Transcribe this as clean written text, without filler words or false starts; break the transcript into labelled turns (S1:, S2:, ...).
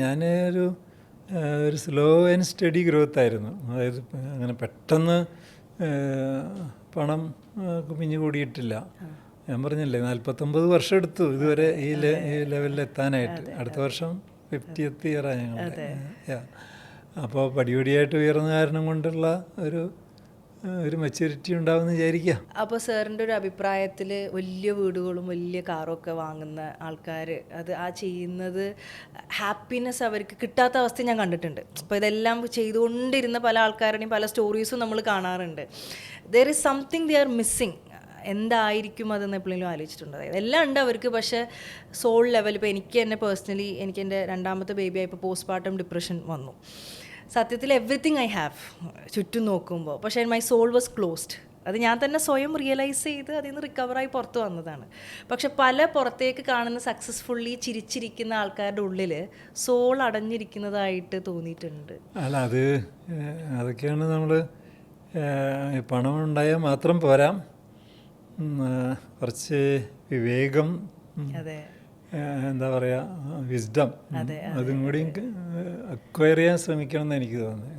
S1: ഞാൻ ഒരു slow and study growth ആയിരുന്നു. അതായത് അങ്ങനെ പെട്ടെന്ന് പണം കുമിഞ്ഞു കൂടിയിട്ടില്ല. ഞാൻ പറഞ്ഞില്ലേ 49 വർഷം എടുത്തു ഇതുവരെ ഈ ലെവലിൽ എത്താനായിട്ട്. അടുത്ത വർഷം 50th ഇയറാണ് ഞങ്ങളുടെ. അപ്പോൾ പടിപടിയായിട്ട് ഉയർന്ന കാരണം കൊണ്ടുള്ള ഒരു മെച്യൂരിറ്റി ഉണ്ടാവുമെന്ന് വിചാരിക്കാം.
S2: അപ്പോൾ സാറിൻ്റെ ഒരു അഭിപ്രായത്തിൽ വലിയ വീടുകളും വലിയ കാറും ഒക്കെ വാങ്ങുന്ന ആൾക്കാർ അത് ചെയ്യുന്നത് ഹാപ്പിനെസ് അവർക്ക് കിട്ടാത്ത അവസ്ഥ ഞാൻ കണ്ടിട്ടുണ്ട്. അപ്പോൾ ഇതെല്ലാം ചെയ്തുകൊണ്ടിരുന്ന പല ആൾക്കാരുടെയും പല സ്റ്റോറീസും നമ്മൾ കാണാറുണ്ട്. There is something they are missing. എന്തായിരിക്കും അതെന്ന് എപ്പോഴെങ്കിലും ആലോചിച്ചിട്ടുണ്ട്? അതായത് എല്ലാം ഉണ്ട് അവർക്ക്, പക്ഷേ സോൾ ലെവൽ. ഇപ്പോൾ എനിക്ക് തന്നെ പേഴ്സണലി എനിക്ക് എൻ്റെ രണ്ടാമത്തെ ബേബി ആയപ്പോൾ പോസ്റ്റ്മോർട്ടം ഡിപ്രഷൻ വന്നു. സത്യത്തിൽ എവറിത്തിങ് ഐ ഹാവ് ചുറ്റും നോക്കുമ്പോൾ, പക്ഷേ മൈ സോൾ വാസ് ക്ലോസ്ഡ്. അത് ഞാൻ തന്നെ സ്വയം റിയലൈസ് ചെയ്ത് അതിൽ നിന്ന് റിക്കവറായി പുറത്ത് വന്നതാണ്. പക്ഷെ പല പുറത്തേക്ക് കാണുന്ന സക്സസ്ഫുള്ളി ചിരിച്ചിരിക്കുന്ന ആൾക്കാരുടെ ഉള്ളിൽ സോൾ അടഞ്ഞിരിക്കുന്നതായിട്ട് തോന്നിയിട്ടുണ്ട്.
S1: അല്ല, അതൊക്കെയാണ് നമ്മൾ പണം ഉണ്ടായാൽ മാത്രം പോരാ, കുറച്ച് വിവേകം, എന്താ പറയുക, വിസ്ഡം, അതും കൂടി അക്വയർ ചെയ്യാൻ ശ്രമിക്കണം എന്ന് എനിക്ക് തോന്നുന്നു.